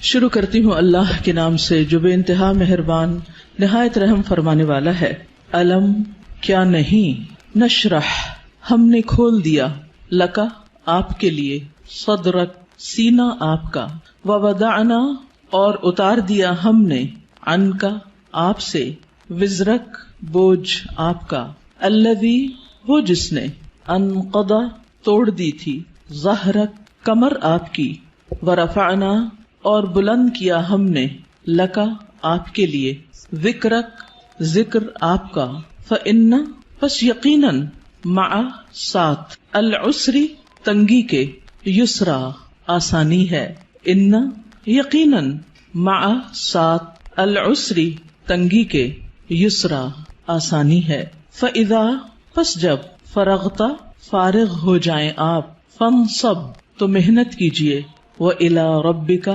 شروع کرتی ہوں اللہ کے نام سے جو بے انتہا مہربان نہایت رحم فرمانے والا ہے۔ علم کیا نہیں، نشرح ہم نے کھول دیا، لکا آپ کے لیے، صدرک سینہ آپ کا، ووضعنا اور اتار دیا ہم نے، عنکا آپ سے، وزرک بوجھ آپ کا، الذی وہ جس نے، انقضا توڑ دی تھی، ظہرک کمر آپ کی، ورفعنا اور بلند کیا ہم نے، لکا آپ کے لیے، ذکرک ذکر آپ کا، فإن پس یقیناً، مع ساتھ، العسری تنگی کے، یسرا آسانی ہے، ان یقیناً، مع ساتھ، العسری تنگی کے، یسرا آسانی ہے، فإذا پس جب، فرغتا فارغ ہو جائیں آپ، فانصب تو محنت کیجئے، وإلی ربک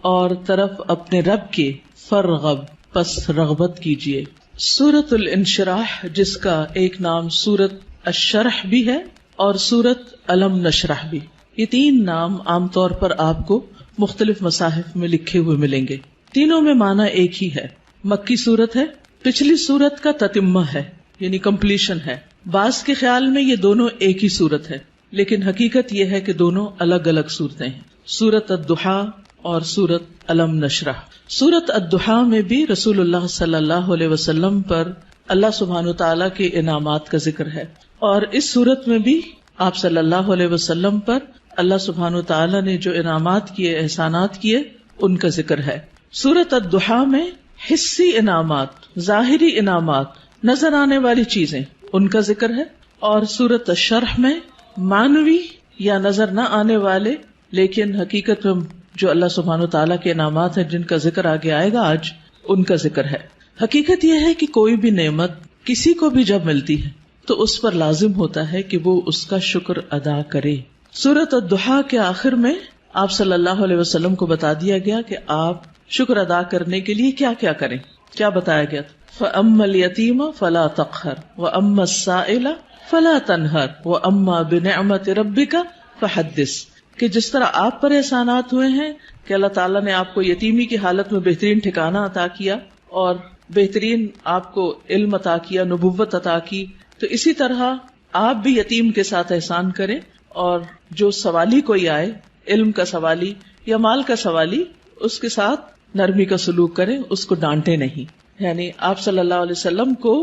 اور طرف اپنے رب کے، فرغب پس رغبت کیجئے۔ سورۃ الانشراح جس کا ایک نام سورۃ الشرح بھی ہے اور سورۃ الم نشرح بھی، یہ تین نام عام طور پر آپ کو مختلف مصاحف میں لکھے ہوئے ملیں گے۔ تینوں میں معنی ایک ہی ہے، مکی سورت ہے، پچھلی سورت کا تتمہ ہے یعنی کمپلیشن ہے۔ بعض کے خیال میں یہ دونوں ایک ہی سورت ہے، لیکن حقیقت یہ ہے کہ دونوں الگ الگ صورتیں ہیں، سورۃ الضحیٰ اور سورۃ الم نشرح۔ سورۃ الضحیٰ میں بھی رسول اللہ صلی اللہ علیہ وسلم پر اللہ سبحانہ تعالیٰ کے انعامات کا ذکر ہے، اور اس سورت میں بھی آپ صلی اللہ علیہ وسلم پر اللہ سبحانہ تعالیٰ نے جو انعامات کیے، احسانات کیے، ان کا ذکر ہے۔ سورۃ الضحیٰ میں حسی انعامات، ظاہری انعامات، نظر آنے والی چیزیں، ان کا ذکر ہے، اور سورۃ الشرح میں معنوی یا نظر نہ آنے والے لیکن حقیقت میں جو اللہ سبحانہ تعالیٰ کے انعامات ہیں جن کا ذکر آگے آئے گا آج، ان کا ذکر ہے۔ حقیقت یہ ہے کہ کوئی بھی نعمت کسی کو بھی جب ملتی ہے تو اس پر لازم ہوتا ہے کہ وہ اس کا شکر ادا کرے۔ سورۃ الضحیٰ کے آخر میں آپ صلی اللہ علیہ وسلم کو بتا دیا گیا کہ آپ شکر ادا کرنے کے لیے کیا کیا کریں۔ کیا بتایا گیا؟ فَأَمَّا الْيَتِيمَ فَلَا تَقْهَرْ وَأَمَّا السَّائِلَ فَلَا تَنْهَرْ وَأَمَّا بِنِعْمَةِ رَبِّكَ فَحَدِّثْ، کہ جس طرح آپ پر احسانات ہوئے ہیں کہ اللہ تعالیٰ نے آپ کو یتیمی کی حالت میں بہترین ٹھکانہ عطا کیا اور بہترین آپ کو علم عطا کیا، نبوت عطا کی، تو اسی طرح آپ بھی یتیم کے ساتھ احسان کریں، اور جو سوالی کوئی آئے، علم کا سوالی یا مال کا سوالی، اس کے ساتھ نرمی کا سلوک کریں، اس کو ڈانٹے نہیں۔ یعنی آپ صلی اللہ علیہ وسلم کو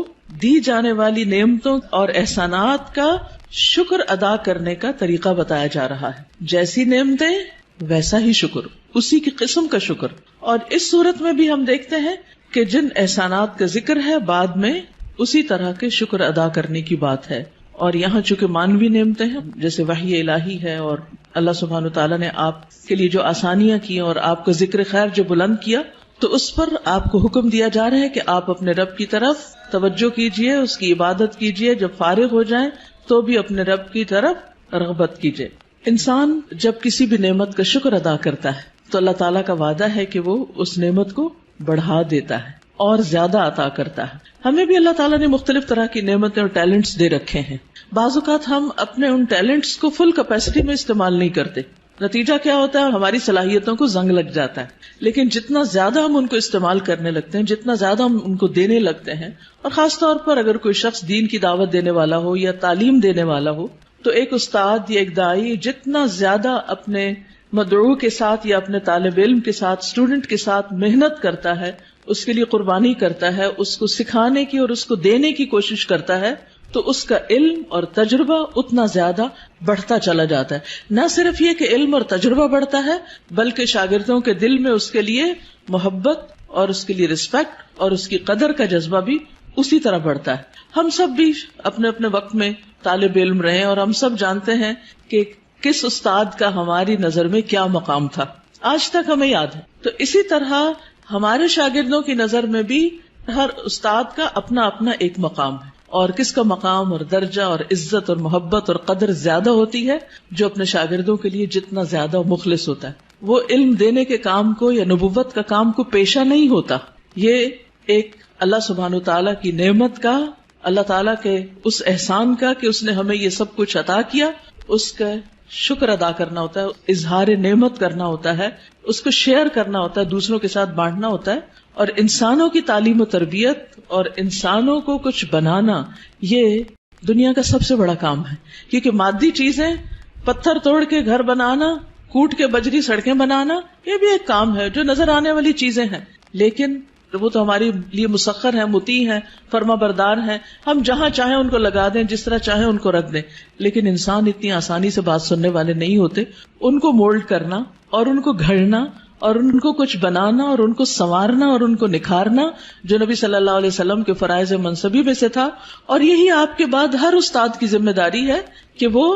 دی جانے والی نعمتوں اور احسانات کا شکر ادا کرنے کا طریقہ بتایا جا رہا ہے، جیسی نعمتیں ویسا ہی شکر، اسی کی قسم کا شکر۔ اور اس صورت میں بھی ہم دیکھتے ہیں کہ جن احسانات کا ذکر ہے بعد میں اسی طرح کے شکر ادا کرنے کی بات ہے، اور یہاں چونکہ مانوی نعمتیں ہیں جیسے وحی الہی ہے، اور اللہ سبحانہ تعالیٰ نے آپ کے لیے جو آسانیاں کی اور آپ کا ذکر خیر جو بلند کیا، تو اس پر آپ کو حکم دیا جا رہا ہے کہ آپ اپنے رب کی طرف توجہ کیجئے، اس کی عبادت کیجئے، جب فارغ ہو جائیں تو بھی اپنے رب کی طرف رغبت کیجئے۔ انسان جب کسی بھی نعمت کا شکر ادا کرتا ہے تو اللہ تعالیٰ کا وعدہ ہے کہ وہ اس نعمت کو بڑھا دیتا ہے اور زیادہ عطا کرتا ہے۔ ہمیں بھی اللہ تعالیٰ نے مختلف طرح کی نعمتیں اور ٹیلنٹس دے رکھے ہیں، بعض اوقات ہم اپنے ان ٹیلنٹس کو فل کیپیسٹی میں استعمال نہیں کرتے، نتیجہ کیا ہوتا ہے؟ ہماری صلاحیتوں کو زنگ لگ جاتا ہے۔ لیکن جتنا زیادہ ہم ان کو استعمال کرنے لگتے ہیں، جتنا زیادہ ہم ان کو دینے لگتے ہیں، اور خاص طور پر اگر کوئی شخص دین کی دعوت دینے والا ہو یا تعلیم دینے والا ہو، تو ایک استاد یا ایک داعی جتنا زیادہ اپنے مدعو کے ساتھ یا اپنے طالب علم کے ساتھ، اسٹوڈنٹ کے ساتھ محنت کرتا ہے، اس کے لیے قربانی کرتا ہے، اس کو سکھانے کی اور اس کو دینے کی کوشش کرتا ہے، تو اس کا علم اور تجربہ اتنا زیادہ بڑھتا چلا جاتا ہے۔ نہ صرف یہ کہ علم اور تجربہ بڑھتا ہے، بلکہ شاگردوں کے دل میں اس کے لیے محبت اور اس کے لیے رسپیکٹ اور اس کی قدر کا جذبہ بھی اسی طرح بڑھتا ہے۔ ہم سب بھی اپنے اپنے وقت میں طالب علم رہے اور ہم سب جانتے ہیں کہ کس استاد کا ہماری نظر میں کیا مقام تھا، آج تک ہمیں یاد ہے۔ تو اسی طرح ہمارے شاگردوں کی نظر میں بھی ہر استاد کا اپنا اپنا ایک مقام ہے، اور کس کا مقام اور درجہ اور عزت اور محبت اور قدر زیادہ ہوتی ہے؟ جو اپنے شاگردوں کے لیے جتنا زیادہ مخلص ہوتا ہے، وہ علم دینے کے کام کو یا نبوت کا کام کو پیشہ نہیں ہوتا۔ یہ ایک اللہ سبحانہ تعالیٰ کی نعمت کا، اللہ تعالیٰ کے اس احسان کا کہ اس نے ہمیں یہ سب کچھ عطا کیا، اس کا شکر ادا کرنا ہوتا ہے، اظہار نعمت کرنا ہوتا ہے، اس کو شیئر کرنا ہوتا ہے، دوسروں کے ساتھ بانٹنا ہوتا ہے. اور انسانوں کی تعلیم و تربیت اور انسانوں کو کچھ بنانا یہ دنیا کا سب سے بڑا کام ہے. کیونکہ مادی چیزیں، پتھر توڑ کے گھر بنانا، کوٹ کے بجری سڑکیں بنانا، یہ بھی ایک کام ہے جو نظر آنے والی چیزیں ہیں، لیکن وہ تو ہمارے لیے مسخر ہیں، مطیع ہیں، فرما بردار ہیں. ہم جہاں چاہیں ان کو لگا دیں، جس طرح چاہیں ان کو رکھ دیں. لیکن انسان اتنی آسانی سے بات سننے والے نہیں ہوتے. ان کو مولڈ کرنا اور ان کو گھڑنا اور ان کو کچھ بنانا اور ان کو سنوارنا اور ان کو نکھارنا جو نبی صلی اللہ علیہ وسلم کے فرائض منصبی میں سے تھا. اور یہی آپ کے بعد ہر استاد کی ذمہ داری ہے کہ وہ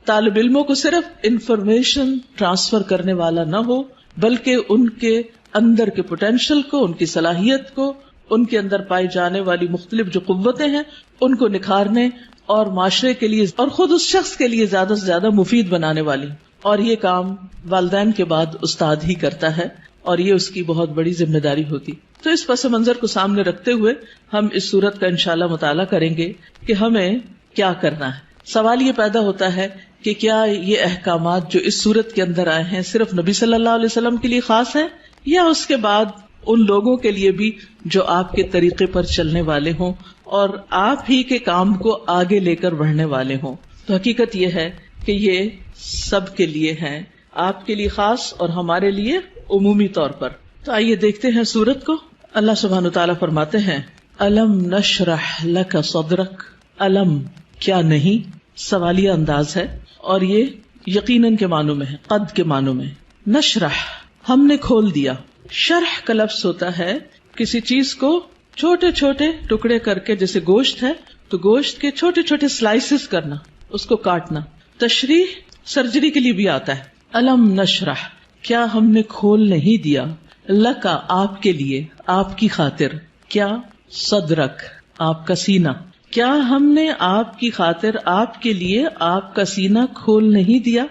طالب علموں کو صرف انفارمیشن ٹرانسفر کرنے والا نہ ہو، بلکہ ان کے اندر کے پوٹینشل کو، ان کی صلاحیت کو، ان کے اندر پائی جانے والی مختلف جو قوتیں ہیں ان کو نکھارنے اور معاشرے کے لیے اور خود اس شخص کے لیے زیادہ سے زیادہ مفید بنانے والی. اور یہ کام والدین کے بعد استاد ہی کرتا ہے اور یہ اس کی بہت بڑی ذمہ داری ہوتی. تو اس پس منظر کو سامنے رکھتے ہوئے ہم اس صورت کا انشاءاللہ مطالعہ کریں گے کہ ہمیں کیا کرنا ہے. سوال یہ پیدا ہوتا ہے کہ کیا یہ احکامات جو اس صورت کے اندر آئے ہیں صرف نبی صلی اللہ علیہ وسلم کے لیے خاص ہیں یا اس کے بعد ان لوگوں کے لیے بھی جو آپ کے طریقے پر چلنے والے ہوں اور آپ ہی کے کام کو آگے لے کر بڑھنے والے ہوں. تو حقیقت یہ ہے کہ یہ سب کے لیے ہیں، آپ کے لیے خاص اور ہمارے لیے عمومی طور پر. تو آئیے دیکھتے ہیں سورت کو. اللہ سبحانہ وتعالیٰ فرماتے ہیں الم نشرح لک صدرک. الم کیا نہیں سوالیہ انداز ہے اور یہ یقیناً کے معنوں میں ہے، قد کے معنوں میں. نشرح ہم نے کھول دیا. شرح کا لفظ ہوتا ہے کسی چیز کو چھوٹے چھوٹے ٹکڑے کر کے، جیسے گوشت ہے تو گوشت کے چھوٹے چھوٹے سلائسز کرنا، اس کو کاٹنا. تشریح سرجری کے لیے بھی آتا ہے. الم نشرح کیا ہم نے کھول نہیں دیا، لکا آپ کے لیے، آپ کی خاطر، کیا صدرک آپ کا سینہ، کیا ہم نے آپ کی خاطر، آپ کے لیے آپ کا سینہ کھول نہیں دیا،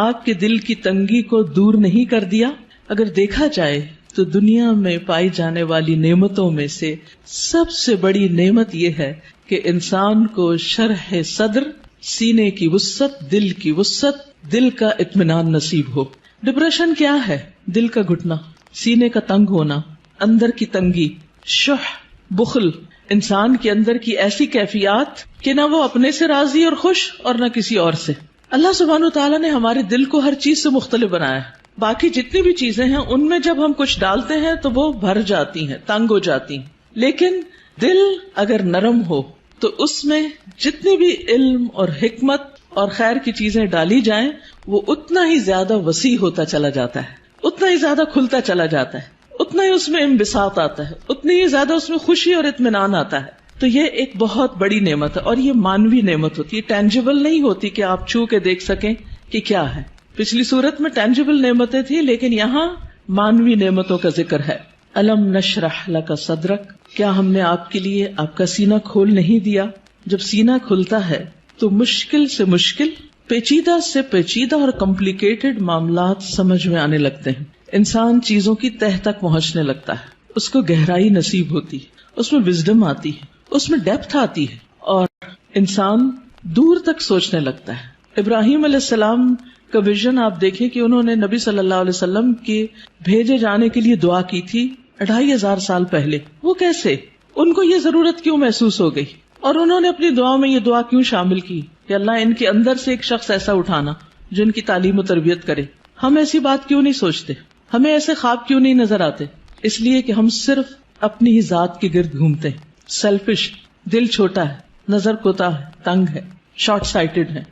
آپ کے دل کی تنگی کو دور نہیں کر دیا. اگر دیکھا جائے تو دنیا میں پائی جانے والی نعمتوں میں سے سب سے بڑی نعمت یہ ہے کہ انسان کو شرح صدر، سینے کی وسعت، دل کی وسعت، دل کا اطمینان نصیب ہو. ڈپریشن کیا ہے؟ دل کا گھٹنا، سینے کا تنگ ہونا، اندر کی تنگی، شح، بخل، انسان کے اندر کی ایسی کیفیات کہ نہ وہ اپنے سے راضی اور خوش اور نہ کسی اور سے. اللہ سبحانہ وتعالیٰ نے ہمارے دل کو ہر چیز سے مختلف بنایا ہے. باقی جتنی بھی چیزیں ہیں ان میں جب ہم کچھ ڈالتے ہیں تو وہ بھر جاتی ہیں، تنگ ہو جاتی ہیں. لیکن دل اگر نرم ہو تو اس میں جتنی بھی علم اور حکمت اور خیر کی چیزیں ڈالی جائیں وہ اتنا ہی زیادہ وسیع ہوتا چلا جاتا ہے، اتنا ہی زیادہ کھلتا چلا جاتا ہے، اتنا ہی اس میں انبساط آتا ہے، اتنی ہی زیادہ اس میں خوشی اور اطمینان آتا ہے. تو یہ ایک بہت بڑی نعمت ہے اور یہ مانوی نعمت ہوتی ہے، ٹینجیبل نہیں ہوتی کہ آپ چھو کے دیکھ سکیں کہ کیا ہے. پچھلی صورت میں ٹینجیبل نعمتیں تھیں لیکن یہاں مانوی نعمتوں کا ذکر ہے. الم نشرح لک صدرک کیا ہم نے آپ کے لیے آپ کا سینہ کھول نہیں دیا. جب سینہ کھلتا ہے تو مشکل سے مشکل، پیچیدہ سے پیچیدہ اور کمپلیکیٹڈ معاملات سمجھ میں آنے لگتے ہیں. انسان چیزوں کی تہ تک پہنچنے لگتا ہے، اس کو گہرائی نصیب ہوتی ہے، اس میں وزڈم آتی ہے، اس میں ڈیپتھ آتی ہے اور انسان دور تک سوچنے لگتا ہے. ابراہیم علیہ السلام کا ویژن آپ دیکھیں کہ انہوں نے نبی صلی اللہ علیہ وسلم کے بھیجے جانے کے لیے دعا کی تھی 2500 سال پہلے. وہ کیسے؟ ان کو یہ ضرورت کیوں محسوس ہو گئی اور انہوں نے اپنی دعا میں یہ دعا کیوں شامل کی کہ اللہ ان کے اندر سے ایک شخص ایسا اٹھانا جو ان کی تعلیم و تربیت کرے. ہم ایسی بات کیوں نہیں سوچتے؟ ہمیں ایسے خواب کیوں نہیں نظر آتے؟ اس لیے کہ ہم صرف اپنی ہی ذات کے گرد گھومتے ہیں. سیلفش، دل چھوٹا ہے، نظر کوتا ہے، تنگ ہے، شارٹ سائٹڈ ہے،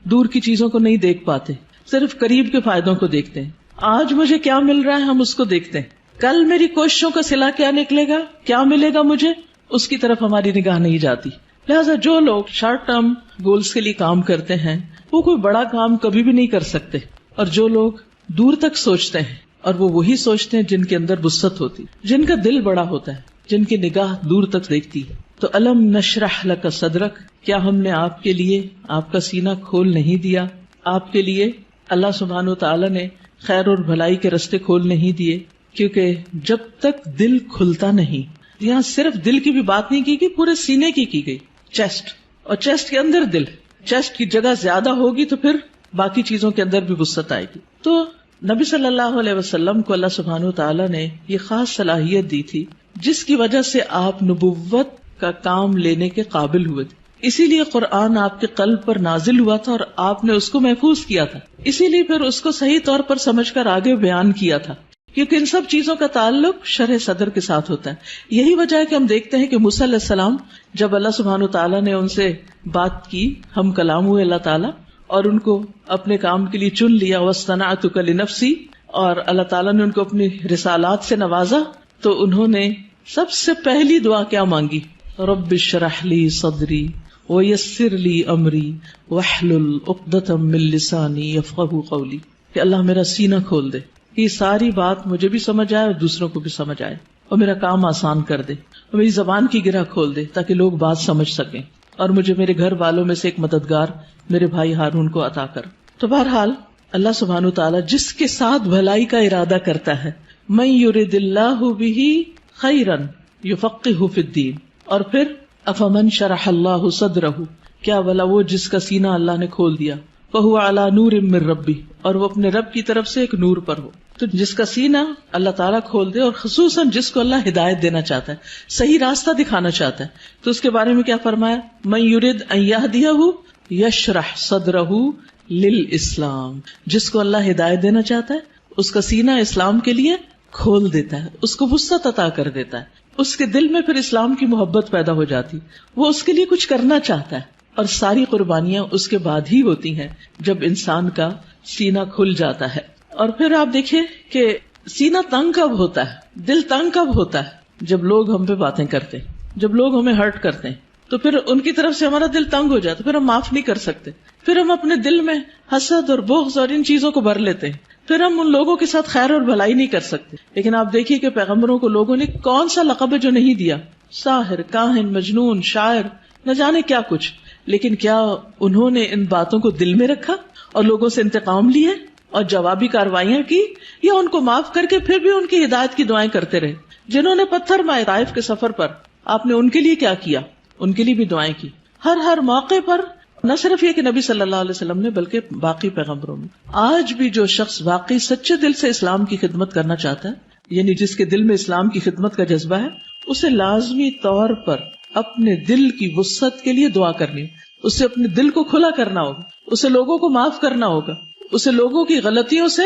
دور کی چیزوں کو نہیں دیکھ پاتے، صرف قریب کے فائدوں کو دیکھتے ہیں. آج مجھے کیا مل رہا ہے ہم اس کو دیکھتے ہیں، کل میری کوششوں کا صلہ کیا نکلے گا، کیا ملے گا مجھے، اس کی طرف ہماری نگاہ نہیں جاتی. لہٰذا جو لوگ شارٹ ٹرم گولز کے لیے کام کرتے ہیں وہ کوئی بڑا کام کبھی بھی نہیں کر سکتے، اور جو لوگ دور تک سوچتے ہیں اور وہ وہی سوچتے ہیں جن کے اندر وسعت ہوتی، جن کا دل بڑا ہوتا ہے، جن کی نگاہ دور تک دیکھتی ہے. تو الم نشرح لک صدرک کیا ہم نے آپ کے لیے آپ کا سینہ کھول نہیں دیا. آپ کے لیے اللہ سبحانہ وتعالی نے خیر اور بھلائی کے رستے کھول نہیں دیے، کیونکہ جب تک دل کھلتا نہیں، یہاں صرف دل کی بھی بات نہیں کی گئی، پورے سینے کی گئی، چیسٹ، اور چیسٹ کے اندر دل. چیسٹ کی جگہ زیادہ ہوگی تو پھر باقی چیزوں کے اندر بھی وسعت آئے گی. تو نبی صلی اللہ علیہ وسلم کو اللہ سبحانہ و تعالیٰ نے یہ خاص صلاحیت دی تھی جس کی وجہ سے آپ نبوت کا کام لینے کے قابل ہوئے تھے. اسی لیے قرآن آپ کے قلب پر نازل ہوا تھا اور آپ نے اس کو محفوظ کیا تھا. اسی لیے پھر اس کو صحیح طور پر سمجھ کر آگے بیان کیا تھا، کیونکہ ان سب چیزوں کا تعلق شرح صدر کے ساتھ ہوتا ہے. یہی وجہ ہے کہ ہم دیکھتے ہیں کہ موسیٰ علیہ السلام جب اللہ سبحانہ تعالیٰ نے ان سے بات کی، ہم کلام ہوئے اللہ تعالیٰ، اور ان کو اپنے کام کے لیے چن لیا، وَاصْطَنَعْتُكَ لِنَفْسِي، اور اللہ تعالیٰ نے ان کو اپنی رسالات سے نوازا، تو انہوں نے سب سے پہلی دعا کیا مانگی؟ رب اشرح لی صدری ویسر لی امری واحلل عقدۃ من لسانی یفقہوا قولی، کہ اللہ میرا سینہ کھول دے، یہ ساری بات مجھے بھی سمجھ آئے اور دوسروں کو بھی سمجھ آئے، اور میرا کام آسان کر دے، اور میری زبان کی گرہ کھول دے تاکہ لوگ بات سمجھ سکیں، اور مجھے میرے گھر والوں میں سے ایک مددگار میرے بھائی ہارون کو عطا کر. تو بہرحال اللہ سبحانہ وتعالی جس کے ساتھ بھلائی کا ارادہ کرتا ہے، من یرد اللہ بہ خیرا یفقہہ فی الدین، اور پھر افمن شرح اللہ صدرہ، کیا بھلا وہ جس کا سینہ اللہ نے کھول دیا، فہو علی نور من ربہ، اور وہ اپنے رب کی طرف سے ایک نور پر ہو. تو جس کا سینہ اللہ تعالیٰ کھول دے، اور خصوصاً جس کو اللہ ہدایت دینا چاہتا ہے، صحیح راستہ دکھانا چاہتا ہے، تو اس کے بارے میں کیا فرمایا؟ من یرد ان یہدیہ یشرح صدرہ للاسلام، جس کو اللہ ہدایت دینا چاہتا ہے اس کا سینہ اسلام کے لیے کھول دیتا ہے، اس کو وسعت عطا کر دیتا ہے، اس کے دل میں پھر اسلام کی محبت پیدا ہو جاتی، وہ اس کے لیے کچھ کرنا چاہتا ہے. اور ساری قربانیاں اس کے بعد ہی ہوتی ہیں جب انسان کا سینہ کھل جاتا ہے. اور پھر آپ دیکھیں کہ سینہ تنگ کب ہوتا ہے، دل تنگ کب ہوتا ہے؟ جب لوگ ہم پہ باتیں کرتے ہیں، جب لوگ ہمیں ہرٹ کرتے ہیں، تو پھر ان کی طرف سے ہمارا دل تنگ ہو جاتا، پھر ہم معاف نہیں کر سکتے، پھر ہم اپنے دل میں حسد اور بغض اور ان چیزوں کو بھر لیتے ہیں، پھر ہم ان لوگوں کے ساتھ خیر اور بھلائی نہیں کر سکتے. لیکن آپ دیکھیے کہ پیغمبروں کو لوگوں نے کون سا لقب ہے جو نہیں دیا، ساحر، کاہن، مجنون، شاعر، نہ جانے کیا کچھ، لیکن کیا انہوں نے ان باتوں کو دل میں رکھا اور لوگوں سے انتقام لیے اور جوابی کاروائیاں کی، یا ان کو معاف کر کے پھر بھی ان کی ہدایت کی دعائیں کرتے رہے؟ جنہوں نے پتھر مارے طائف کے سفر پر، آپ نے ان کے لیے کیا کیا؟ ان کے لیے بھی دعائیں کی. ہر موقع پر نہ صرف یہ کہ نبی صلی اللہ علیہ وسلم نے، بلکہ باقی پیغمبروں میں آج بھی جو شخص واقعی سچے دل سے اسلام کی خدمت کرنا چاہتا ہے، یعنی جس کے دل میں اسلام کی خدمت کا جذبہ ہے، اسے لازمی طور پر اپنے دل کی وسعت کے لیے دعا کرنی، اسے اپنے دل کو کھلا کرنا ہوگا، اسے لوگوں کو معاف کرنا ہوگا، اسے لوگوں کی غلطیوں سے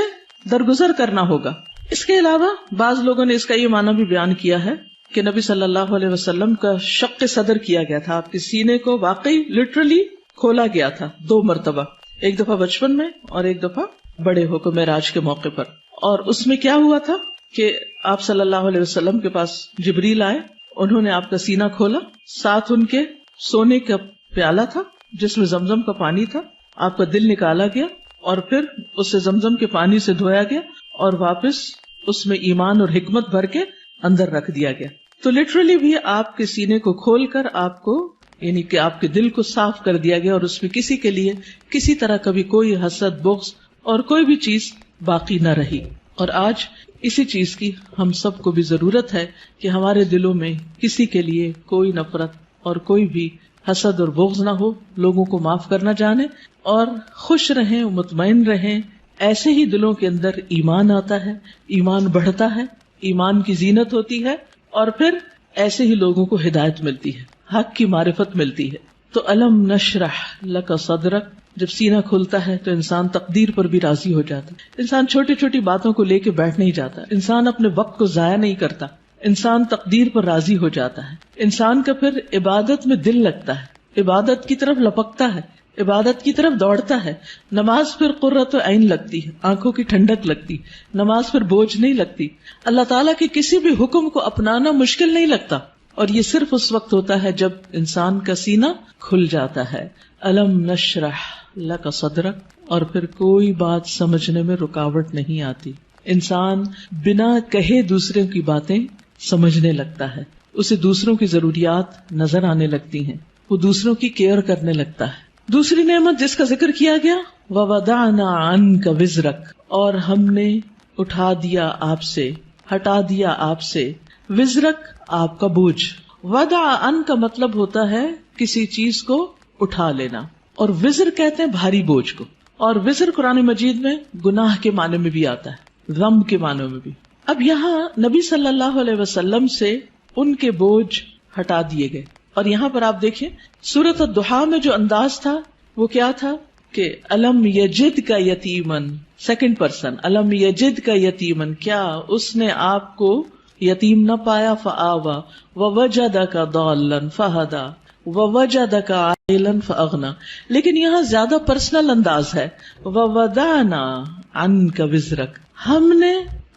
درگزر کرنا ہوگا. اس کے علاوہ بعض لوگوں نے اس کا یہ معنی بھی بیان کیا ہے کہ نبی صلی اللہ علیہ وسلم کا شق صدر کیا گیا تھا، آپ کے سینے کو واقعی لٹرلی کھولا گیا تھا 2 مرتبہ، ایک دفعہ بچپن میں اور ایک دفعہ بڑے ہو کر معراج کے موقع پر. اور اس میں کیا ہوا تھا کہ آپ صلی اللہ علیہ وسلم کے پاس جبریل آئے، انہوں نے آپ کا سینہ کھولا، ساتھ ان کے سونے کا پیالہ تھا جس میں زمزم کا پانی تھا، آپ کا دل نکالا گیا اور پھر اسے زمزم کے پانی سے دھویا گیا اور واپس اس میں ایمان اور حکمت بھر کے اندر رکھ دیا گیا. تو لٹرلی بھی آپ کے سینے کو کھول کر آپ کو، یعنی کہ آپ کے دل کو صاف کر دیا گیا، اور اس میں کسی کے لیے کسی طرح کبھی کوئی حسد، بغض اور کوئی بھی چیز باقی نہ رہی. اور آج اسی چیز کی ہم سب کو بھی ضرورت ہے کہ ہمارے دلوں میں کسی کے لیے کوئی نفرت اور کوئی بھی حسد اور بغض نہ ہو، لوگوں کو معاف کرنا جانے اور خوش رہیں، مطمئن رہیں. ایسے ہی دلوں کے اندر ایمان آتا ہے، ایمان بڑھتا ہے، ایمان کی زینت ہوتی ہے، اور پھر ایسے ہی لوگوں کو ہدایت ملتی ہے، حق کی معرفت ملتی ہے. تو الم نشرح لک صدرک، جب سینہ کھلتا ہے تو انسان تقدیر پر بھی راضی ہو جاتا ہے. انسان چھوٹی چھوٹی باتوں کو لے کے بیٹھ نہیں جاتا، انسان اپنے وقت کو ضائع نہیں کرتا، انسان تقدیر پر راضی ہو جاتا ہے. انسان کا پھر عبادت میں دل لگتا ہے، عبادت کی طرف لپکتا ہے، عبادت کی طرف دوڑتا ہے. نماز پھر قرۃ عین لگتی ہے، آنکھوں کی ٹھنڈک لگتی، نماز پھر بوجھ نہیں لگتی. اللہ تعالیٰ کے کسی بھی حکم کو اپنانا مشکل نہیں لگتا، اور یہ صرف اس وقت ہوتا ہے جب انسان کا سینہ کھل جاتا ہے. الم نشرح لک صدرک، اور پھر کوئی بات سمجھنے میں رکاوٹ نہیں آتی. انسان بنا کہے دوسروں کی باتیں سمجھنے لگتا ہے، اسے دوسروں کی ضروریات نظر آنے لگتی ہیں، وہ دوسروں کی کیئر کرنے لگتا ہے. دوسری نعمت جس کا ذکر کیا گیا، وَوَضَعْنَا عَنْكَ وِزْرَكَ، اور ہم نے اٹھا دیا آپ سے، ہٹا دیا آپ سے، وزرک آپ کا بوجھ. وضع ان کا مطلب ہوتا ہے کسی چیز کو اٹھا لینا، اور وزر کہتے ہیں بھاری بوجھ کو. اور وزر قرآن مجید میں گناہ کے معنی میں بھی آتا ہے، ذنب کے معنی میں بھی. اب یہاں نبی صلی اللہ علیہ وسلم سے ان کے بوجھ ہٹا دیے گئے. اور یہاں پر آپ دیکھیں سورۃ الضحیٰ میں جو انداز تھا وہ کیا تھا کہ الم یجد کا یتیمن، سیکنڈ پرسن، الم یجد کا یتیمن، کیا اس نے آپ کو یتیم نہ پایا، فآوا ووجدک ضالا فہدی ووجدک عائلا فاغنی. لیکن یہاں زیادہ پرسنل انداز ہے، ووضعنا عنک وزرک، ہم نے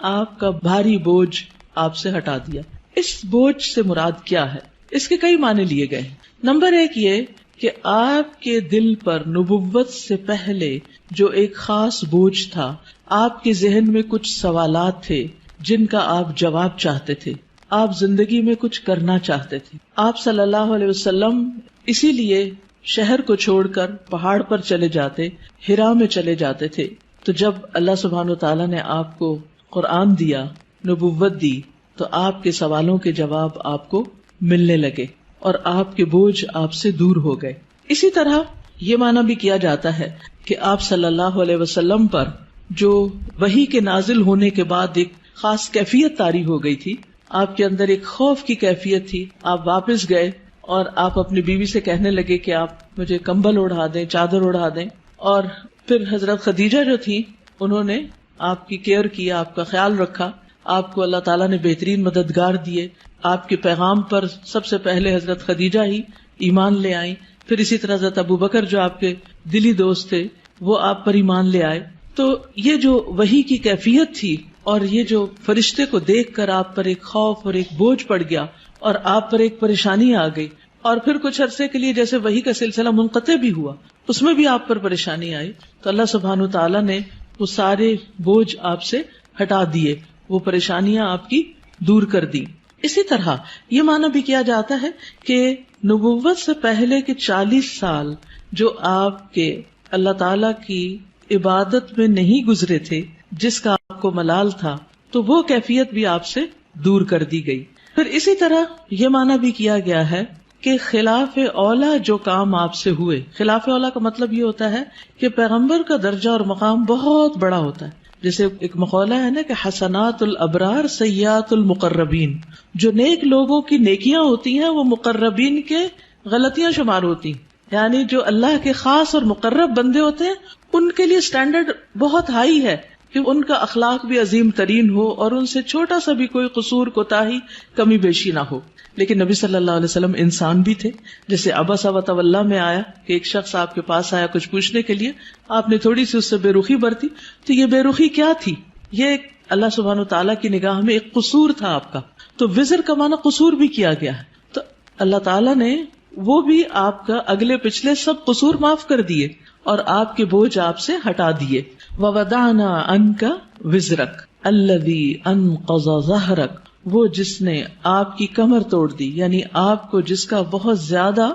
آپ کا بھاری بوجھ آپ سے ہٹا دیا. اس بوجھ سے مراد کیا ہے؟ اس کے کئی معنی لیے گئے. نمبر ایک یہ کہ آپ کے دل پر نبوت سے پہلے جو ایک خاص بوجھ تھا، آپ کے ذہن میں کچھ سوالات تھے جن کا آپ جواب چاہتے تھے، آپ زندگی میں کچھ کرنا چاہتے تھے. آپ صلی اللہ علیہ وسلم اسی لیے شہر کو چھوڑ کر پہاڑ پر چلے جاتے، ہرا میں چلے جاتے تھے. تو جب اللہ سبحانہ وتعالیٰ نے آپ کو قرآن دیا، نبوت دی، تو آپ کے سوالوں کے جواب آپ کو ملنے لگے اور آپ کے بوجھ آپ سے دور ہو گئے. اسی طرح یہ معنی بھی کیا جاتا ہے کہ آپ صلی اللہ علیہ وسلم پر جو وحی کے نازل ہونے کے بعد ایک خاص کیفیت طاری ہو گئی تھی، آپ کے اندر ایک خوف کی کیفیت تھی. آپ واپس گئے اور آپ اپنی بیوی سے کہنے لگے کہ آپ مجھے کمبل اڑا دیں، چادر اڑا دیں. اور پھر حضرت خدیجہ جو تھی انہوں نے آپ کی کیئر کی، آپ کا خیال رکھا. آپ کو اللہ تعالیٰ نے بہترین مددگار دیے. آپ کے پیغام پر سب سے پہلے حضرت خدیجہ ہی ایمان لے آئیں. پھر اسی طرح حضرت ابو بکر جو آپ کے دلی دوست تھے وہ آپ پر ایمان لے آئے. تو یہ جو وحی کی کیفیت تھی اور یہ جو فرشتے کو دیکھ کر آپ پر ایک خوف اور ایک بوجھ پڑ گیا اور آپ پر ایک پریشانی آ گئی، اور پھر کچھ عرصے کے لیے جیسے وحی کا سلسلہ منقطع بھی ہوا، اس میں بھی آپ پر پریشانی آئی، تو اللہ سبحانہ تعالیٰ نے وہ سارے بوجھ آپ سے ہٹا دیے، وہ پریشانیاں آپ کی دور کر دی. اسی طرح یہ معنی بھی کیا جاتا ہے کہ نبوت سے پہلے کے 40 سال جو آپ کے اللہ تعالیٰ کی عبادت میں نہیں گزرے تھے، جس کا آپ کو ملال تھا، تو وہ کیفیت بھی آپ سے دور کر دی گئی. پھر اسی طرح یہ معنی بھی کیا گیا ہے کہ خلاف اولا جو کام آپ سے ہوئے، خلاف اولا کا مطلب یہ ہوتا ہے کہ پیغمبر کا درجہ اور مقام بہت بڑا ہوتا ہے. جیسے ایک مقولہ ہے نا کہ حسنات الابرار سیئات المقربین، جو نیک لوگوں کی نیکیاں ہوتی ہیں وہ مقربین کے غلطیاں شمار ہوتی ہیں. یعنی جو اللہ کے خاص اور مقرب بندے ہوتے ہیں ان کے لیے سٹینڈرڈ بہت ہائی ہے کہ ان کا اخلاق بھی عظیم ترین ہو اور ان سے چھوٹا سا بھی کوئی قصور، کوتاہی، کمی بیشی نہ ہو. لیکن نبی صلی اللہ علیہ وسلم انسان بھی تھے. جیسے عبس وتولی میں آیا کہ ایک شخص آپ کے پاس آیا کچھ پوچھنے کے لیے، آپ نے تھوڑی سی اس سے بے رخی برتی. تو یہ بے رخی کیا تھی؟ یہ ایک اللہ سبحانہ تعالیٰ کی نگاہ میں ایک قصور تھا آپ کا. تو وزر کا معنی قصور بھی کیا گیا ہے. تو اللہ تعالیٰ نے وہ بھی آپ کا اگلے پچھلے سب قصور معاف کر دیے اور آپ کے بوجھ آپ سے ہٹا دیے. وَوَضَعْنَا عَنْكَ وِزْرَكَ الَّذِي أَنْقَضَ ظَهْرَكَ، وہ جس نے آپ کی کمر توڑ دی، یعنی آپ کو جس کا بہت زیادہ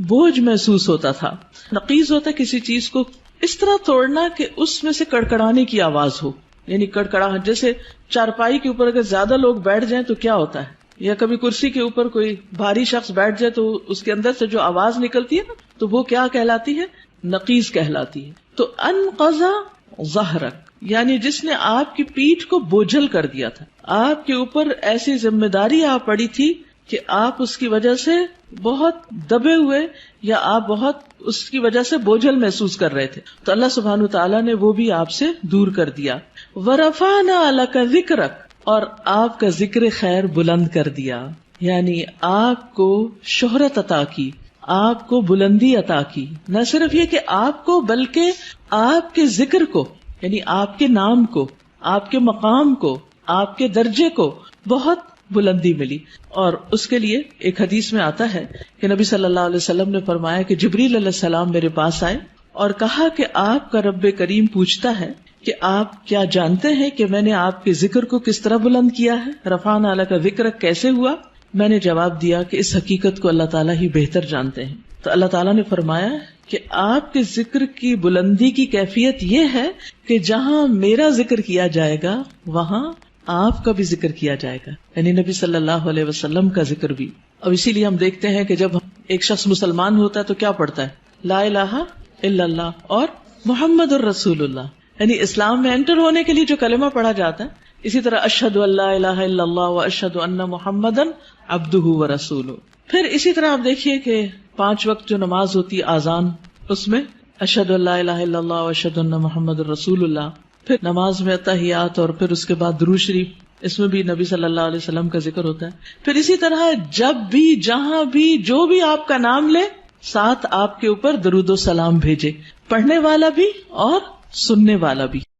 بوجھ محسوس ہوتا تھا. نقیض ہوتا ہے کسی چیز کو اس طرح توڑنا کہ اس میں سے کڑکڑانے کی آواز ہو، یعنی کڑکڑاہٹ. جیسے چارپائی کے اوپر اگر زیادہ لوگ بیٹھ جائیں تو کیا ہوتا ہے، یا کبھی کرسی کے اوپر کوئی بھاری شخص بیٹھ جائے تو اس کے اندر سے جو آواز نکلتی ہے نا، تو وہ کیا کہلاتی ہے؟ نقیض کہلاتی ہے. تو انقض ظہرک یعنی جس نے آپ کی پیٹھ کو بوجھل کر دیا تھا، آپ کے اوپر ایسی ذمہ داری آ پڑی تھی کہ آپ اس کی وجہ سے بہت دبے ہوئے یا آپ بہت اس کی وجہ سے بوجھل محسوس کر رہے تھے. تو اللہ سبحانہ تعالیٰ نے وہ بھی آپ سے دور کر دیا. وَرَفَعْنَا لَكَ ذِكْرَكَ، اور آپ کا ذکر خیر بلند کر دیا، یعنی آپ کو شہرت عطا کی، آپ کو بلندی عطا کی. نہ صرف یہ کہ آپ کو، بلکہ آپ کے ذکر کو، یعنی آپ کے نام کو، آپ کے مقام کو، آپ کے درجے کو بہت بلندی ملی. اور اس کے لیے ایک حدیث میں آتا ہے کہ نبی صلی اللہ علیہ وسلم نے فرمایا کہ جبریل علیہ السلام میرے پاس آئے اور کہا کہ آپ کا رب کریم پوچھتا ہے کہ آپ کیا جانتے ہیں کہ میں نے آپ کے ذکر کو کس طرح بلند کیا ہے؟ رفعنا لک ذکرک کیسے ہوا؟ میں نے جواب دیا کہ اس حقیقت کو اللہ تعالیٰ ہی بہتر جانتے ہیں. تو اللہ تعالیٰ نے فرمایا کہ آپ کے ذکر کی بلندی کی کیفیت یہ ہے کہ جہاں میرا ذکر کیا جائے گا وہاں آپ کا بھی ذکر کیا جائے گا، یعنی نبی صلی اللہ علیہ وسلم کا ذکر بھی. اب اسی لیے ہم دیکھتے ہیں کہ جب ایک شخص مسلمان ہوتا ہے تو کیا پڑھتا ہے؟ لا الہ الا اللہ اور محمد الرسول اللہ، یعنی اسلام میں انٹر ہونے کے لیے جو کلمہ پڑھا جاتا ہے. اسی طرح اشہد ان لا الہ الا اللہ و اشہد ان محمدن عبدہ و رسولہ. پھر اسی طرح آپ دیکھیے کہ 5 وقت جو نماز ہوتی ہے آذان، اس میں اشہد ان لا الہ الا اللہ و اشہد ان محمد الرسول اللہ. پھر نماز میں اتحیات اور پھر اس کے بعد درود شریف، اس میں بھی نبی صلی اللہ علیہ وسلم کا ذکر ہوتا ہے. پھر اسی طرح جب بھی جہاں بھی جو بھی آپ کا نام لے ساتھ آپ کے اوپر درود و سلام بھیجے، پڑھنے والا بھی اور سننے والا بھی.